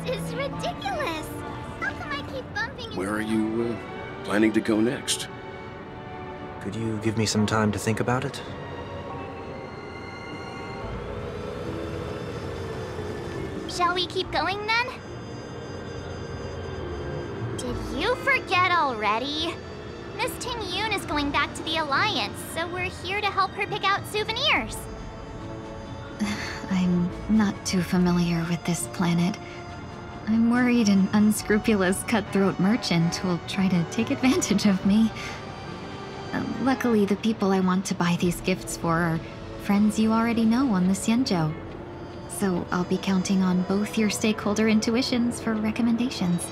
is ridiculous. How come I keep bumping into... Where are you, planning to go next? Could you give me some time to think about it? Shall we keep going then? Did you forget already? Miss Ting Yoon is going back to the Alliance, so we're here to help her pick out souvenirs. I'm not too familiar with this planet. I'm worried an unscrupulous cutthroat merchant will try to take advantage of me. Luckily, the people I want to buy these gifts for are friends you already know on the Xianzhou. So I'll be counting on both your stakeholder intuitions for recommendations.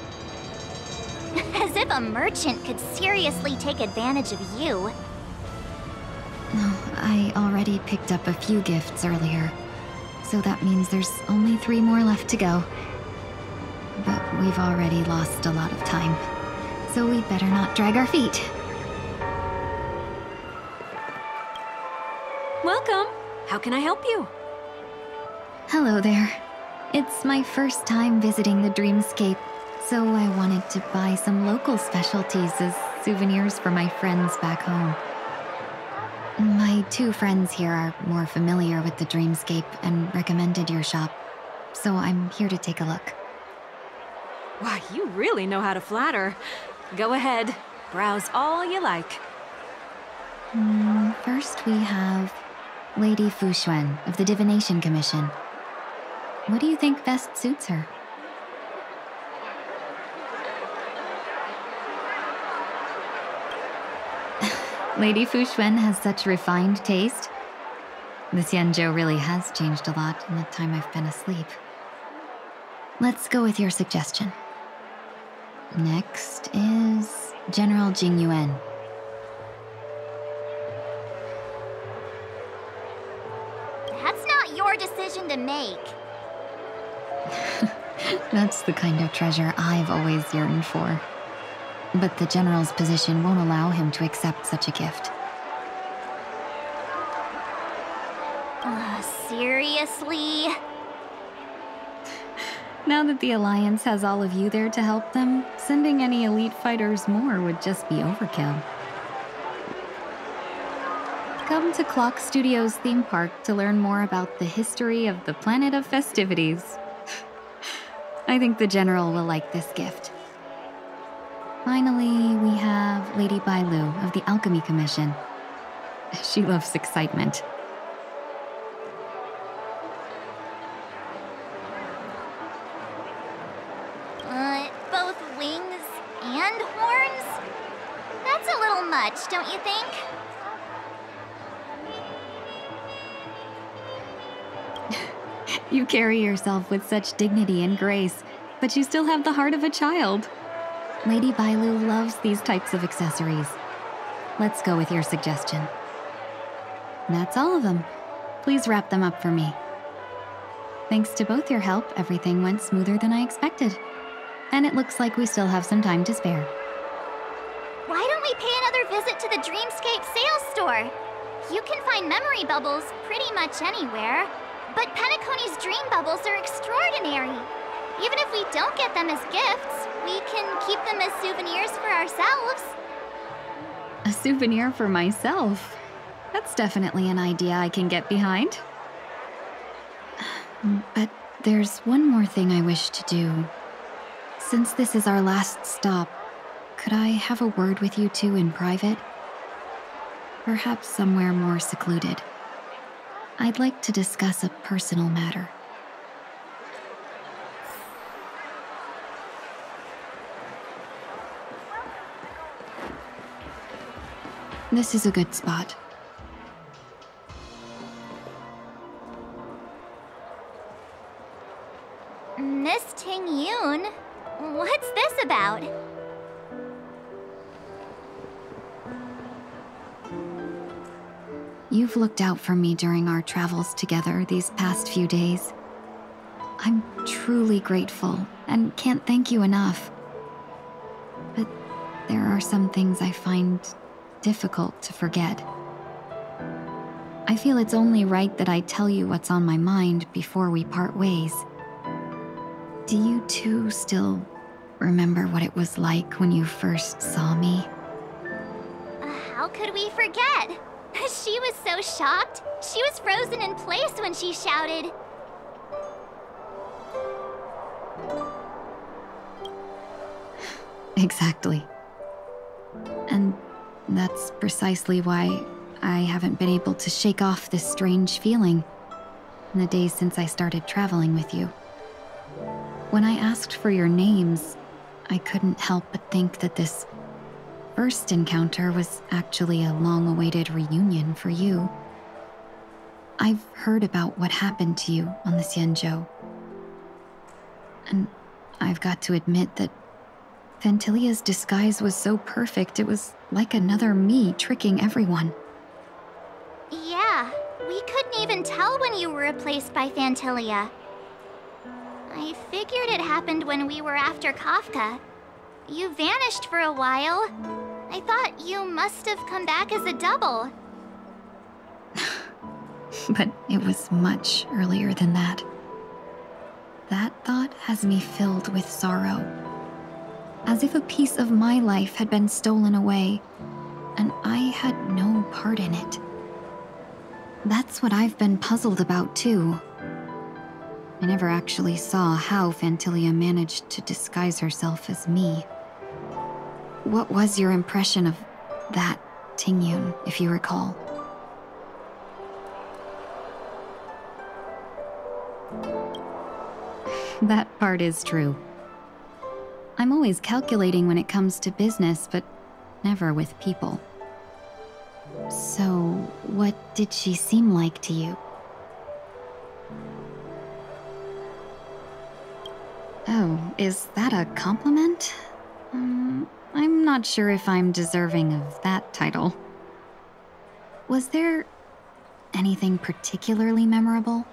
As if a merchant could seriously take advantage of you. No, I already picked up a few gifts earlier. So that means there's only 3 more left to go. But we've already lost a lot of time. So we better not drag our feet. Welcome! How can I help you? Hello there. It's my first time visiting the Dreamscape, so I wanted to buy some local specialties as souvenirs for my friends back home. My 2 friends here are more familiar with the Dreamscape and recommended your shop, so I'm here to take a look. Wow, you really know how to flatter. Go ahead, browse all you like. First we have Lady Fu Xuan of the Divination Commission. What do you think best suits her? Lady Fu Xuan has such refined taste. The Xianzhou really has changed a lot in the time I've been asleep. Let's go with your suggestion. Next is General Jing Yuan. That's not your decision to make. That's the kind of treasure I've always yearned for. But the General's position won't allow him to accept such a gift. Seriously? Now that the Alliance has all of you there to help them, sending any elite fighters more would just be overkill. Come to Clock Studios theme park to learn more about the history of the planet of festivities. I think the General will like this gift. Finally, we have Lady Bailu of the Alchemy Commission. She loves excitement. Both wings and horns? That's a little much, don't you think? You carry yourself with such dignity and grace, but you still have the heart of a child. Lady Bailu loves these types of accessories. Let's go with your suggestion. That's all of them. Please wrap them up for me. Thanks to both your help, everything went smoother than I expected. And it looks like we still have some time to spare. Why don't we pay another visit to the Dreamscape sales store? You can find memory bubbles pretty much anywhere, but Penacony's dream bubbles are extraordinary. Even if we don't get them as gifts, we can keep them as souvenirs for ourselves. A souvenir for myself? That's definitely an idea I can get behind. But there's one more thing I wish to do. Since this is our last stop, could I have a word with you two in private? Perhaps somewhere more secluded. I'd like to discuss a personal matter. This is a good spot. Miss Ting Yoon? What's this about? You've looked out for me during our travels together these past few days. I'm truly grateful and can't thank you enough. But there are some things I find difficult to forget. I feel it's only right that I tell you what's on my mind before we part ways. Do you too still remember what it was like when you first saw me? How could we forget? She was so shocked. She was frozen in place when she shouted. Exactly. And that's precisely why I haven't been able to shake off this strange feeling in the days since I started traveling with you. When I asked for your names, I couldn't help but think that this first encounter was actually a long-awaited reunion for you. I've heard about what happened to you on the Xianzhou. And I've got to admit that Phantylia's disguise was so perfect, it was like another me tricking everyone. Yeah, we couldn't even tell when you were replaced by Phantylia. I figured it happened when we were after Kafka. You vanished for a while. I thought you must have come back as a double. But it was much earlier than that. That thought has me filled with sorrow. As if a piece of my life had been stolen away, and I had no part in it. That's what I've been puzzled about, too. I never actually saw how Phantylia managed to disguise herself as me. What was your impression of that Tingyun, if you recall? That part is true. I'm always calculating when it comes to business, but never with people. So, what did she seem like to you? Oh, is that a compliment? I'm not sure if I'm deserving of that title. Was there anything particularly memorable?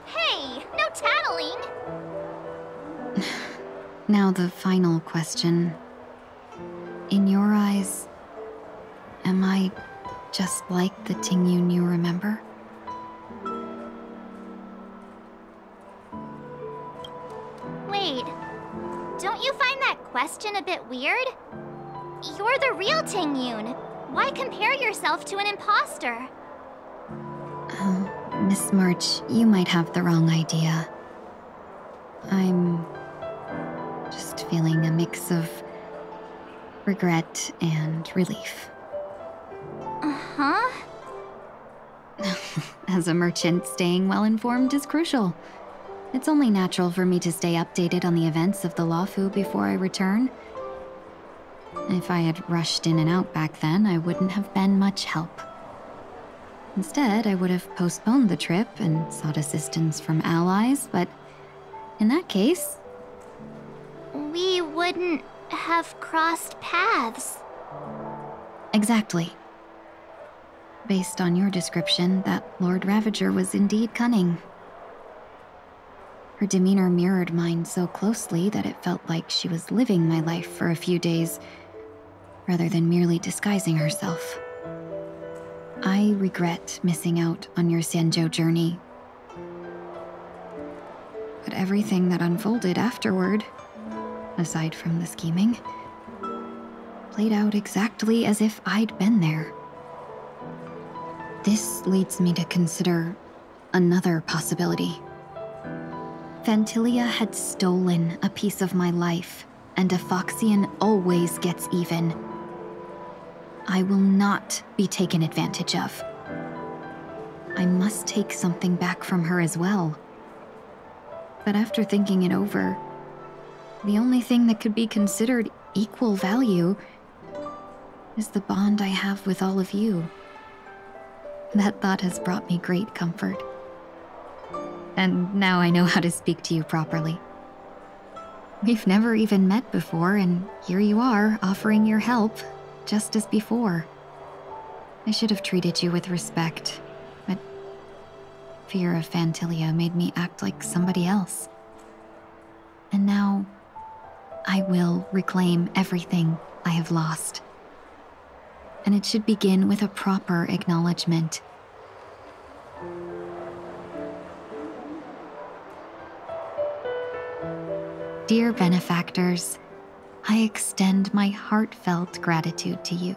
Hey, no tattling! Now the final question. In your eyes, am I just like the Tingyun you remember? Wait, don't you find that question a bit weird? You're the real Tingyun. Why compare yourself to an imposter? Oh, Miss March, you might have the wrong idea. I'm just feeling a mix of regret and relief. Uh-huh? As a merchant, staying well-informed is crucial. It's only natural for me to stay updated on the events of the Luofu before I return. If I had rushed in and out back then, I wouldn't have been much help. Instead, I would have postponed the trip and sought assistance from allies, but in that case... We wouldn't have crossed paths. Exactly. Based on your description, that Lord Ravager was indeed cunning. Her demeanor mirrored mine so closely that it felt like she was living my life for a few days, rather than merely disguising herself. I regret missing out on your Xianzhou journey. But everything that unfolded afterward, aside from the scheming, played out exactly as if I'd been there. This leads me to consider another possibility. Phantylia had stolen a piece of my life, and a Foxian always gets even. I will not be taken advantage of. I must take something back from her as well. But after thinking it over, the only thing that could be considered equal value is the bond I have with all of you. That thought has brought me great comfort. And now I know how to speak to you properly. We've never even met before, and here you are, offering your help, just as before. I should have treated you with respect, but fear of Phantylia made me act like somebody else. And now, I will reclaim everything I have lost. And it should begin with a proper acknowledgement. Dear benefactors, I extend my heartfelt gratitude to you.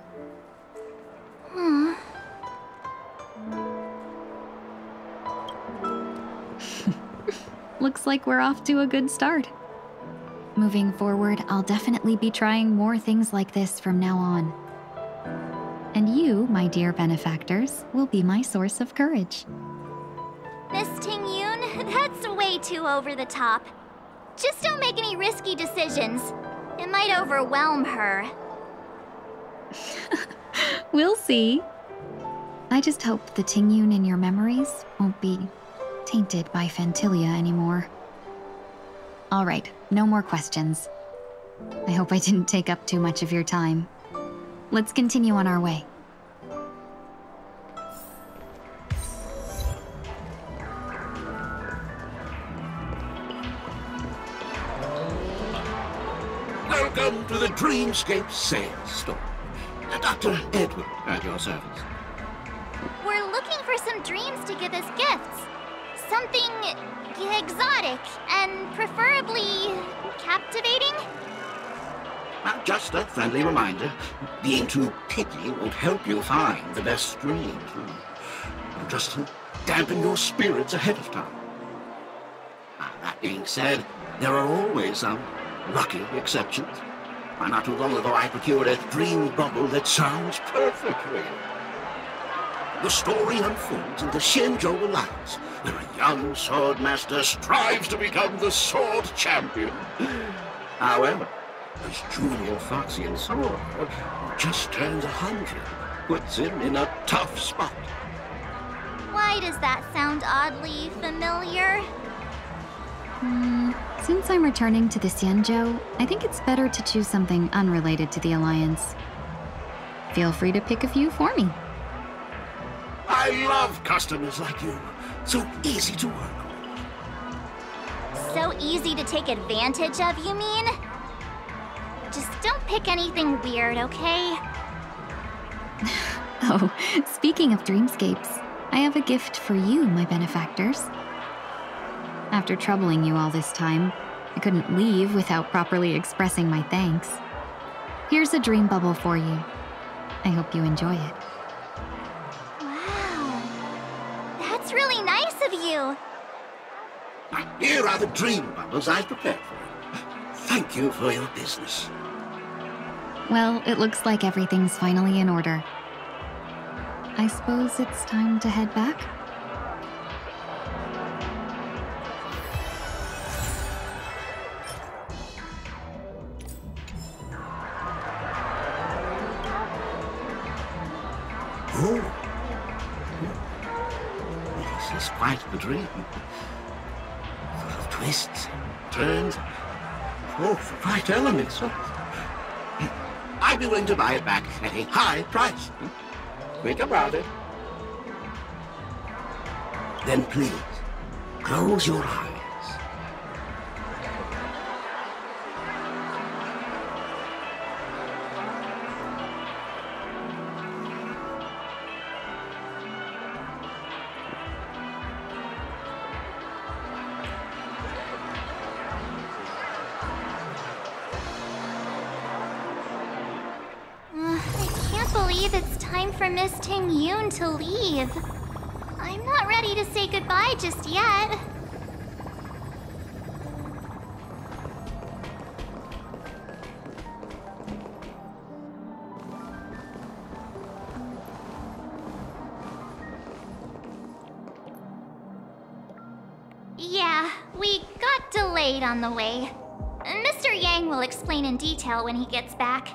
Looks like we're off to a good start. Moving forward, I'll definitely be trying more things like this from now on. And you, my dear benefactors, will be my source of courage. Miss Ting-yoon, that's way too over the top. Just don't make any risky decisions. It might overwhelm her. We'll see. I just hope the Ting-yoon in your memories won't be tainted by Phantilia anymore. All right, no more questions. I hope I didn't take up too much of your time. Let's continue on our way. Welcome to the Dreamscape sales store. Dr. Edward at your service. We're looking for some dreams to give as gifts. Something exotic and preferably captivating. Just a friendly reminder, being too picky won't help you find the best dreams. Just dampen your spirits ahead of time. That being said, there are always some lucky exceptions. Not too long ago I procured a dream bubble that sounds perfectly. The story unfolds in the Shenzhou Alliance, where a young swordmaster strives to become the sword champion. However, his junior Foxian sword, who just turned 100, puts him in a tough spot. Why does that sound oddly familiar? Since I'm returning to the Xianzhou, I think it's better to choose something unrelated to the Alliance. Feel free to pick a few for me. I love customers like you. So easy to work with. So easy to take advantage of, you mean? Just don't pick anything weird, okay? Oh, speaking of dreamscapes, I have a gift for you, my benefactors. After troubling you all this time, I couldn't leave without properly expressing my thanks. Here's a dream bubble for you. I hope you enjoy it. Wow. That's really nice of you. Here are the dream bubbles I've prepared for you. Thank you for your business. Well, it looks like everything's finally in order. I suppose it's time to head back? Oh. This is quite the dream. Full of twists, turns, all the right elements. I'd be willing to buy it back at a high price. Think about it. Then please, close your eyes. It's time for Miss Ting-yoon to leave. I'm not ready to say goodbye just yet. Yeah, we got delayed on the way. Mr. Yang will explain in detail when he gets back.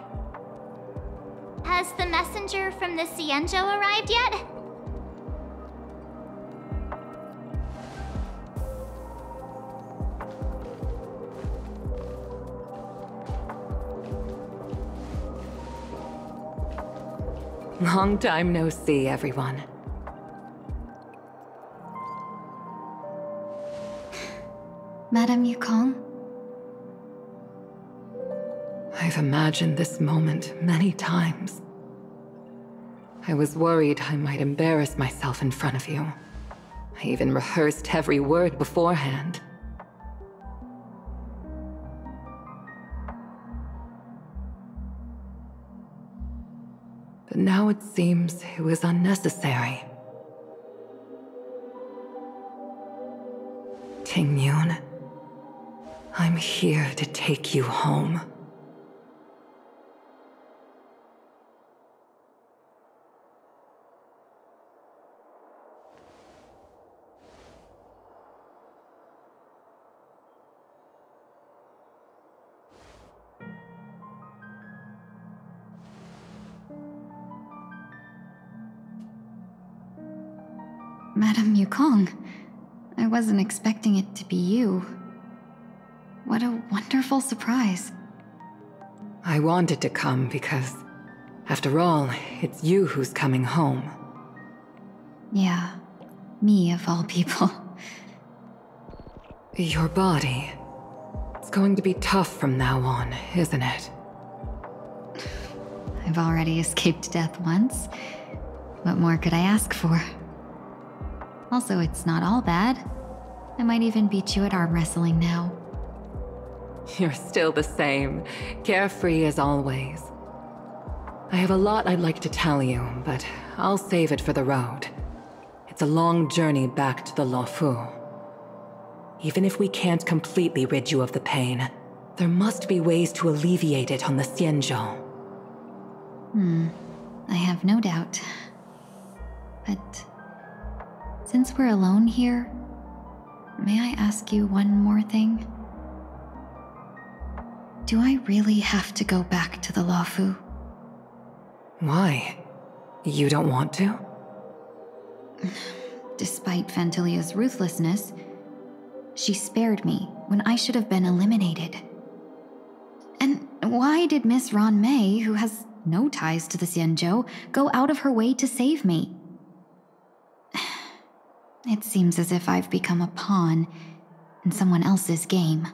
Has the messenger from the Xianzhou arrived yet? Long time no see, everyone. Madame Yukong? I've imagined this moment many times. I was worried I might embarrass myself in front of you. I even rehearsed every word beforehand. but now it seems it was unnecessary. Tingyun, I'm here to take you home. Madame Yukong, I wasn't expecting it to be you. What a wonderful surprise. I wanted to come because, after all, it's you who's coming home. Yeah, me of all people. Your body. It's going to be tough from now on, isn't it? I've already escaped death once. What more could I ask for? Also, it's not all bad. I might even beat you at arm wrestling now. You're still the same, carefree as always. I have a lot I'd like to tell you, but I'll save it for the road. It's a long journey back to the Luofu. Even if we can't completely rid you of the pain, there must be ways to alleviate it on the Xianzhou. I have no doubt. But since we're alone here, may I ask you one more thing? Do I really have to go back to the Luofu? Why? You don't want to? Despite Fantilia's ruthlessness, she spared me when I should have been eliminated. And why did Miss Ron Mei, who has no ties to the Xianzhou, go out of her way to save me? It seems as if I've become a pawn in someone else's game.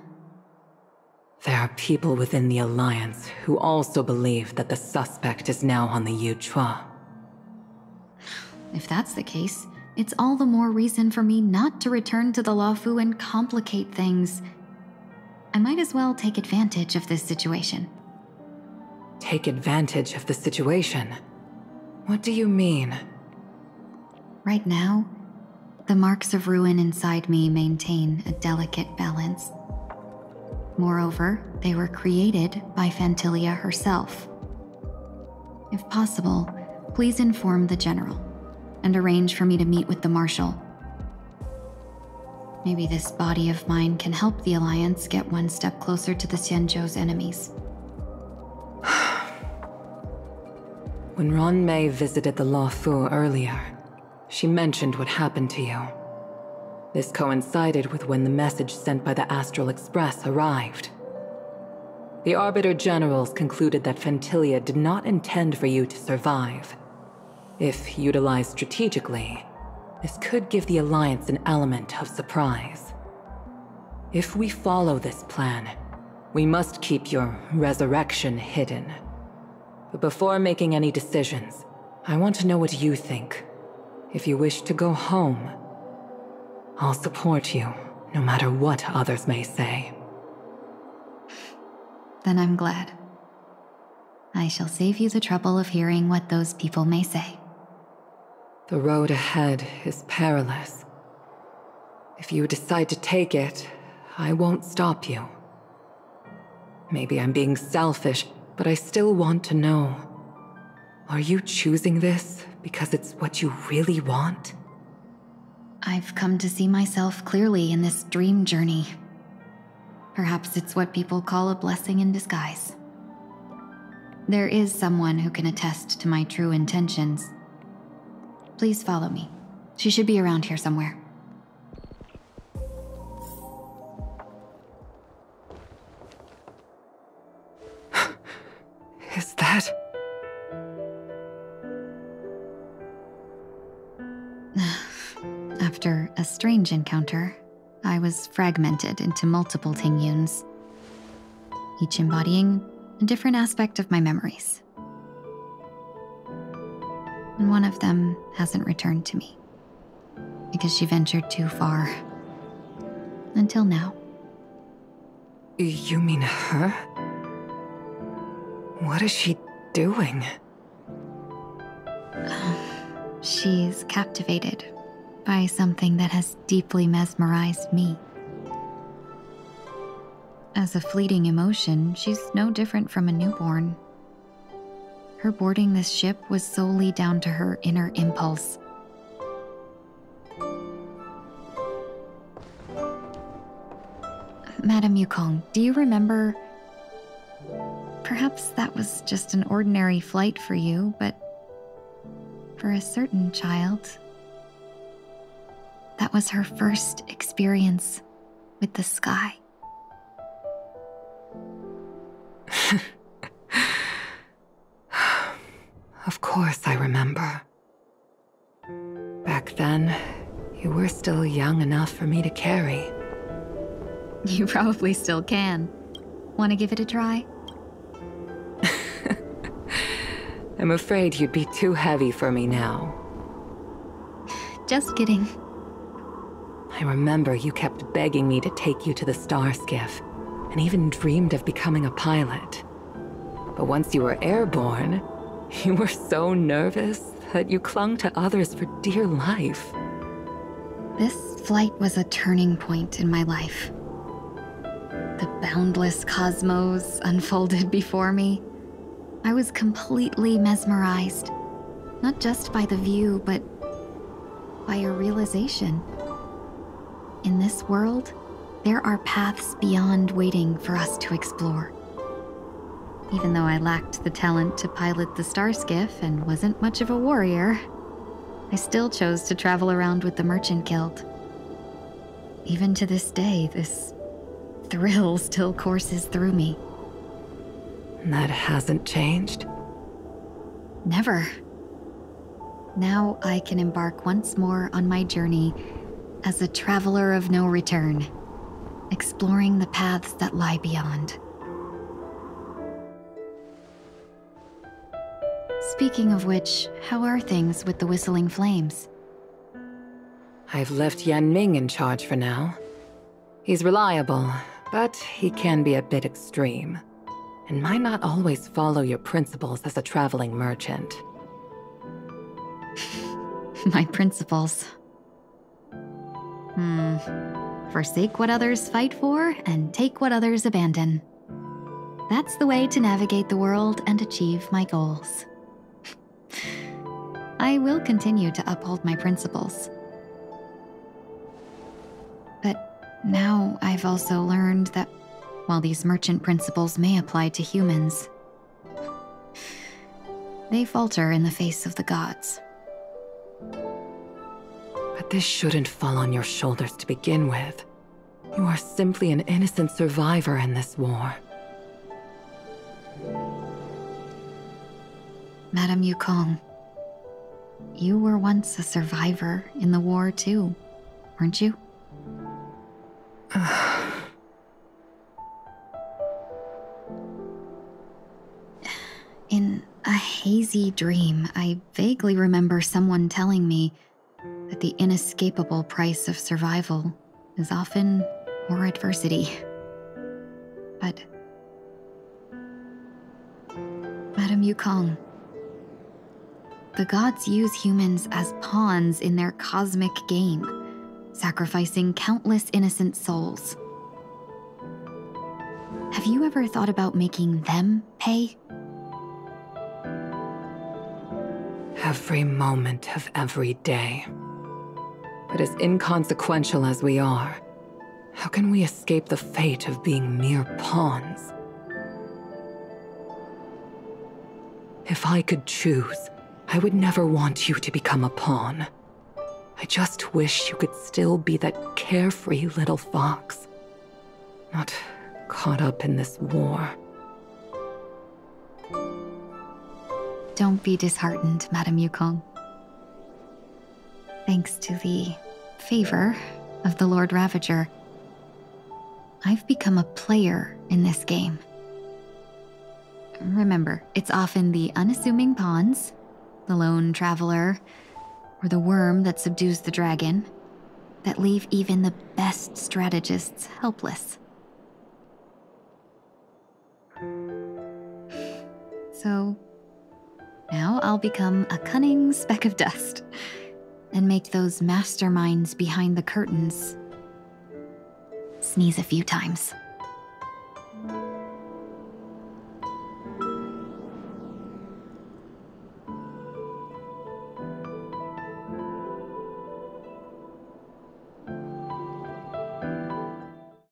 There are people within the Alliance who also believe that the suspect is now on the Yuchua. If that's the case, it's all the more reason for me not to return to the Luofu and complicate things. I might as well take advantage of this situation. Take advantage of the situation? What do you mean? Right now, the marks of ruin inside me maintain a delicate balance. Moreover, they were created by Fantilia herself. If possible, please inform the General and arrange for me to meet with the Marshal. Maybe this body of mine can help the Alliance get one step closer to the Xianzhou's enemies. When Ron Mei visited the Luofu earlier, she mentioned what happened to you. This coincided with when the message sent by the Astral Express arrived. The Arbiter Generals concluded that Fantilia did not intend for you to survive. If utilized strategically, this could give the Alliance an element of surprise. If we follow this plan, we must keep your resurrection hidden. But before making any decisions, I want to know what you think. If you wish to go home, I'll support you, no matter what others may say. Then I'm glad. I shall save you the trouble of hearing what those people may say. The road ahead is perilous. If you decide to take it, I won't stop you. Maybe I'm being selfish, but I still want to know. Are you choosing this because it's what you really want? I've come to see myself clearly in this dream journey. Perhaps it's what people call a blessing in disguise. There is someone who can attest to my true intentions. Please follow me. She should be around here somewhere. Is that... After a strange encounter, I was fragmented into multiple Tingyuns, each embodying a different aspect of my memories. And one of them hasn't returned to me, because she ventured too far. Until now. You mean her? What is she doing? She's captivated by something that has deeply mesmerized me. As a fleeting emotion, she's no different from a newborn. Her boarding this ship was solely down to her inner impulse. Madame Yukong, do you remember? Perhaps that was just an ordinary flight for you, but for a certain child, that was her first experience with the sky. Of course I remember. Back then, you were still young enough for me to carry. You probably still can. Want to give it a try? I'm afraid you'd be too heavy for me now. Just kidding. I remember you kept begging me to take you to the star skiff, and even dreamed of becoming a pilot. But once you were airborne, you were so nervous that you clung to others for dear life. This flight was a turning point in my life. The boundless cosmos unfolded before me. I was completely mesmerized, not just by the view, but by a realization. In this world, there are paths beyond waiting for us to explore. Even though I lacked the talent to pilot the star skiff and wasn't much of a warrior, I still chose to travel around with the Merchant Guild. Even to this day, this thrill still courses through me. That hasn't changed? Never. Now I can embark once more on my journey as a traveler of no return, exploring the paths that lie beyond. Speaking of which, how are things with the Whistling Flames? I've left Yan Ming in charge for now. He's reliable, but he can be a bit extreme, and might not always follow your principles as a traveling merchant. My principles. Forsake what others fight for and take what others abandon. That's the way to navigate the world and achieve my goals. I will continue to uphold my principles. But now I've also learned that while these merchant principles may apply to humans, they falter in the face of the gods. But this shouldn't fall on your shoulders to begin with. You are simply an innocent survivor in this war. Madame Yukong, you were once a survivor in the war too, weren't you? In a hazy dream, I vaguely remember someone telling me that the inescapable price of survival is often more adversity. But Madame Yukong, the gods use humans as pawns in their cosmic game, sacrificing countless innocent souls. Have you ever thought about making them pay? Every moment of every day. But as inconsequential as we are, how can we escape the fate of being mere pawns? If I could choose, I would never want you to become a pawn. I just wish you could still be that carefree little fox, not caught up in this war. Don't be disheartened, Madame Yukong. Thanks to the favor of the Lord Ravager, I've become a player in this game. Remember, it's often the unassuming pawns, the lone traveler, or the worm that subdues the dragon, that leave even the best strategists helpless. So, Now I'll become a cunning speck of dust and make those masterminds behind the curtains sneeze a few times.